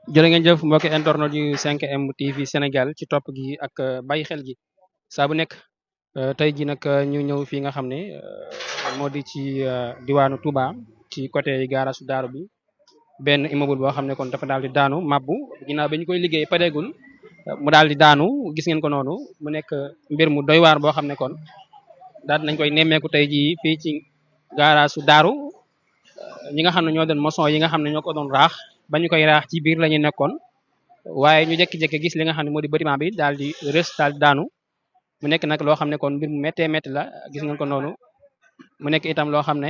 jërë ngeen jëf mbokki internet yu 5M TV Sénégal ci topp gi ak bàyyi xel gi saa bu nekk tey ji nag ñu ñëw fii nga xam ne moo di ci diwaanu Touba ci côté gaarasu Daaru bi benn immeuble boo xam ne kon dafa daal di daanu mabbu ginnaaw ba ñu koy liggéey pareegul mu daal di daanu gis ngeen ko noonu mu nekk mbir mu doy waar boo xam ne kon daal nañ koy nemmeeku tey jii fii ci gaarasu Daaru ñi nga xam ne ñoo doon maçon yi nga xam ne ñoo ko doon raax ba ñu koy raax ci biir la ñu nekkoon waaye ñu jékki-jékki gis li nga xam ne moo di bâtiment bi daal di rës daal di daanu mu nekk nag loo xam ne kon mbir mu méttee métti la gis ngeen ko noonu mu nekk itam loo xam ne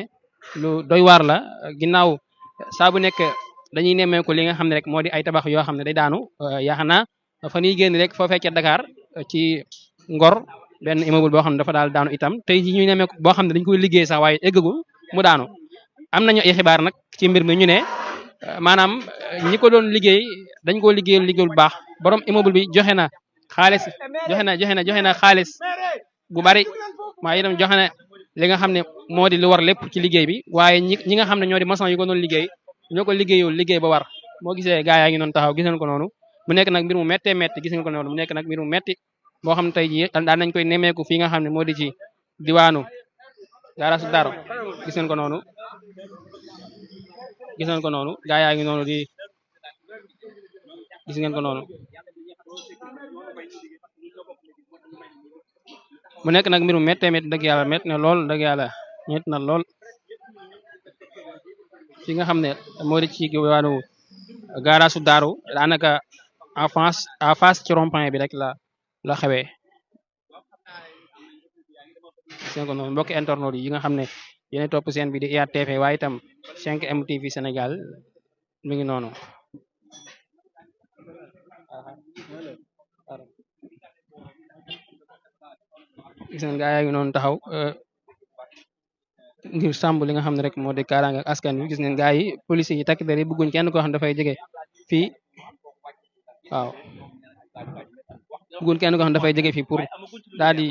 lu doy waar la ginnaaw saa bu nekk dañuy nemmeeku li nga xam ne rek moo di ay tabax yoo xam ne day daanu yaakaar naa fa ñuy génn rek foofee ca Dakar ci Ngor benn immeuble boo xam ne dafa daal daanu itam tey ji ñu nemmeeku boo xam ne dañ koy liggéey sax waaye eggagul mu daanu am nañu ay xibaar nag ci mbir mi ñu ne maanaam ñi ko doon liggéey dañ koo liggéeyal liggéey bu baax borom immeuble bi joxe na xaalis joxe na xaalis bu bari waaye itam joxe na li nga xam ne moo di lu war lépp ci liggéey bi waaye ñi nga xam ne ñoo di maçon yi ko doon liggéey ñoo ko liggéeyul liggéey ba war moo gisee gaa yaa ngi noonu taxaw gis ngeen ko noonu mu nekk nag mbir mu méttee métti gis ngeen ko noonu mu nekk nag mbir mu métti boo xam ne tey jii daan nañ koy nemmeeku fii nga xam ne moo di ci diwaanu gaarasu Daro gis ngeen ko noonu gis ngeen ko noonu gaa yaa ngi noonu di gis ngeen ko noonu mu nekk nag mbir mu méttee métti dëgg yàlla métti na lool dëgg yàlla métti na lool fi nga xam ne moo di ci waanu gaaraasu Daaru daanaka en face ci rond-point bi rek la xewee gis ngeen ko noonu mbokki internet yi nga xam ne yéen topp seen bi di IYAT TV waaye itam 5M TV Sénégal mi ngi noonu gis ngeen gaa yaa ngi noonu taxaw ngir sàmm li nga xam ne rek moo di kaaraange ak askan wi gis ngeen gaa yi police yi takk der yi bëgguñ kenn koo xam ne dafay jege fii waaw bëgguñ kenn koo xam ne dafay jege fii pour daal di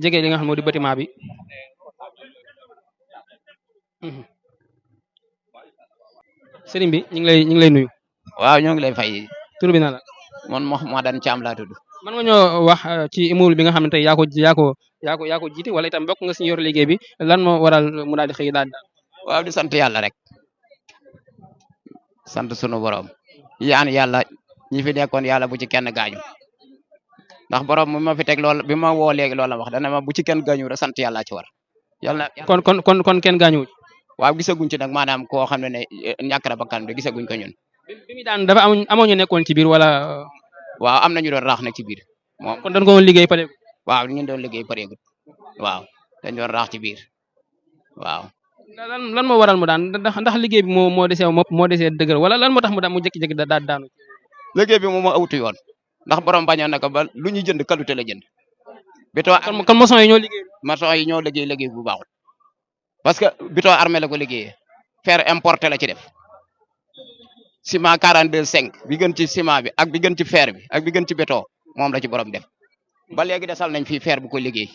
jege li nga xam ne moo di bâtiment bi sëriñ bi ñu ngi lay nuyu. waaw ñoo ngi lay fay. tur bi na la. man Mouhamadane Thiam laa tudd. mën nga ñoo wax ci immeuble bi nga xam ne tey yaa ko jiite wala itam bokk nga si yor liggéey bi lan moo waral mu daal di xëy daal waaw di sant yàlla rek sant sunu borom yaan yàlla ñi fi nekkoon yàlla bu ci kenn gaañu ndax borom mi ma fi teg lool bi ma woo léegi loolu la wax dana ma bu ci kenn gaañu rek sant yàlla ci war. yàlla kon kenn gaañu waaw gisaguñ ci nag maanaam koo xam ne ñàkk na bakkan de gisaguñ ko ñun. bi mi daan dafa amoon ñu nekkoon ci biir wala. waaw am na ñu doon raax nag ci biir moom. kon dañ ko liggéey pare. waaw ñu doon liggéey pareegut waaw dañ doon raax ci biir waaw. lan moo waral mu daan ndax liggéey bi moo desee dëgër wala lan moo tax mu jékki-jékki daanu. liggéey bi moom moo awtu yoon ndax borom bañoon na ko ba lu ñu jënd qualité la jënd. béton kon maçon yi ñoo liggéey. maçon yi ñoo liggéey bu baaxul parce que béton armé la ko liggéeyee fer importé la ci def. ciment 42,5 bi gën ci ciment bi ak bi gën ci fer bi ak bi gën ci béton moom la ci borom def ba léegi desal nañ fii fer bu ko liggéey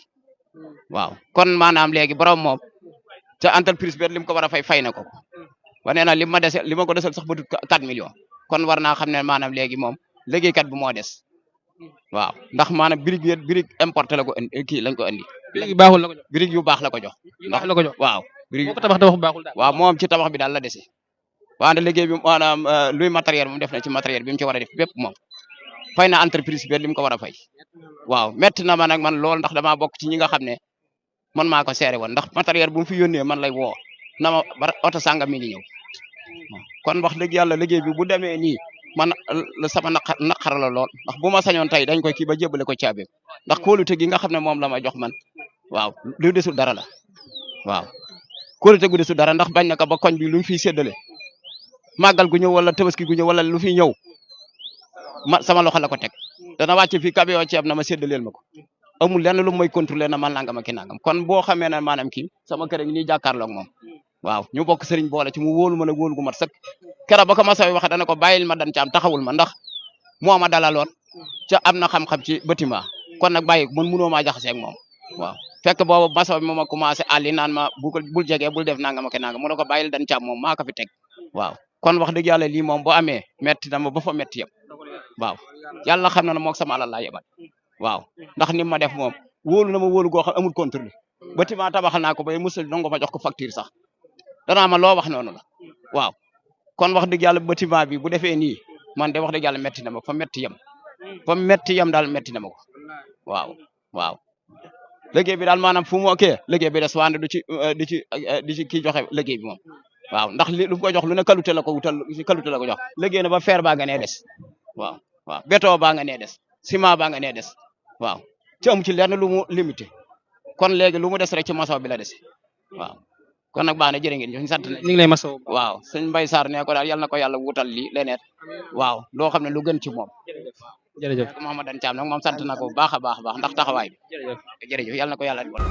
waaw kon maanaam léegi borom moom ca entreprise bi lim ko war a fay na ko ba nee na li ma ko desal sax ba tut 4 millions kon war naa xam ne maanaam léegi moom liggéeykat bi moo des waaw ndax maanaam brique importé la ko indi kii lañ ko indi. brique baaxul la ko jox brique yu baax la ko jox. ndax la ko jox waaw. brique moo ko tabax baaxul daal. waaw moom ci tabax bi daal la dese. waaw liggéey bi maanaam luy matériel moom def na ci matériel bi mu ci war a def bépp moom fay na entreprise bi li mu ko war a fay waaw métti na ma nag man lool ndax damaa bokk ci ñi nga xam ne man maa ko seere woon ndax matériel bu mu fi yónnee man lay woo na ma oto sàngam mi ngi ñëw kon wax dëgg yàlla liggéey bi bu demee nii man sama naqar la lool ndax bu ma sañoon tey dañ koy kii ba jébbale ko caabi ndax kóolute gi nga xam ne moom la ma jox man waaw lu desul dara la waaw kóolute gu desul dara ndax bañ na ko ba koñ bi lu mu fiy séddale màggal gu ñëw wala tabaski gu ñëw wala lu fi ñëw sama loxo la ko teg dana wàcce fii camion ceeb na ma séddaleel ma ko amul lenn lu may contrôler na man nangam ak ki nangam kon boo xamee ne maanaam kii sama kër ngi nii jàkkaarloog moom waaw ñu bokk sëriñ boole ci mu wóolu ma nag wóolu gu mat sëkk keroog ba ko ma sooy wax dana ko bàyyil ma dan ci am taxawul ma ndax moo ma dalaloon ca am na xam-xam ci bâtiment kon nag bàyyi man mënoo maa jaxasee ak moom waaw fekk boobu maçon bi moom a commencé àlli naan ma bul jege bul def nangam ak ki nangam mu ne ko bàyyil dan ci am moom maa ko fi teg waaw kon wax dëgg yàlla lii moom boo amee metti na ma ba fa metti yëpp waaw yàlla xam na ne moog sama alal laa yebal waaw ndax ni ma def moom wóolu na ma wóolu goo xam amul contrôle bâtiment tabaxal naa ko ba musul nango ma jox ko facture sax danaa ma loo wax noonu la waaw kon wax dëgg yàlla bâtiment bi bu defee nii man de wax dëgg yàlla metti na ma fa metti yem daal metti na ma ko waaw liggéey bi daal maanaam fu mu okkee liggéey bi des waande du ci kii joxe liggéey bi moom waaw ndax li lu ko jox lu ne qualité la ko wutal qualité la ko jox liggéey na ba fer baa nga nee des waaw béton baa nga nee des ciment baa nga nee des waaw ci amu ci lenn lu mu limité kon léegi lu mu des rek ci maçon bi la des waaw kon nag baax na jërë ngeen ñu sant ñu ngi lay masawu. waaw sëñ Mbaye Sarr ne ko daal yal na ko yàlla wutal lii leneen waaw loo xam ne lu gën ci moom jërëjëf Mouhamadou Thiam nag moom sant na ko bu baax a baax ndax taxawaay bi jërëjëf yal na ko yàlla diwal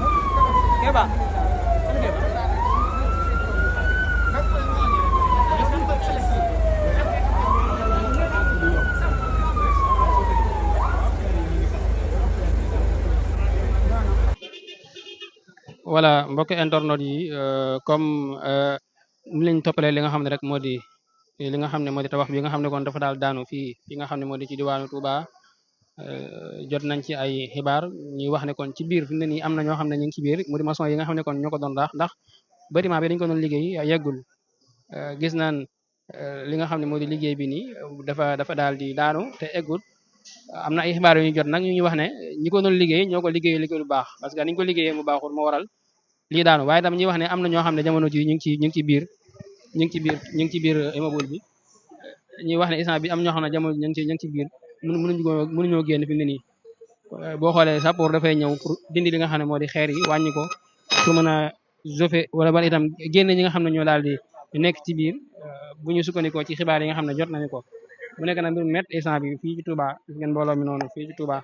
voilà mbokk internet yi comme ni lañ toppalee li nga xam ne rek moo di li nga xam ne moo di tabax bi nga xam ne kon dafa daal daanu fii nga xam ne moo di ci diwaanu Touba jot nañ ci ay xibaar ñuy wax ne kon ci biir fi mu ne nii am na ñoo xam ne ñu ngi ci biir mu di maçon yi nga xam ne kon ñoo ko doon ndax bâtiment bi dañ ko doon liggéey yeggul gis naan li nga xam ne moo di liggéey bi nii dafa daal di daanu te eggul am na ay xibaar yu ñu jot nag ñu ñuy wax ne ñi ko doon liggéey ñoo ko liggéey lu baax parce que niñ ko liggéeyee mu baaxul moo waral lii daanu waaye tam ñuy wax ne am na ñoo xam ne jamono ji ñu ngi ci biir immeuble bi ñuy wax ne instant bi am ñoo xam ne jamono ñu ngi ci biir mënuñoo génn fi mu ne nii boo xoolee sappoor dafay ñëw pour dindi li nga xam ne moo di xeer yi wàññi ko pour mën a jofe wala ba itam génn ñi nga xam ne ñoo daal di nekk ci biir bu ñu sukkandikoo ci xibaar yi nga xam ne jot nañu ko mu nekk na mbir mu métti instant bi fii ci Touba gis ngeen mbooloo mi noonu fii ci Touba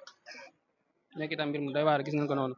nekk itam mbir mu doy waar gis ngeen ko noonu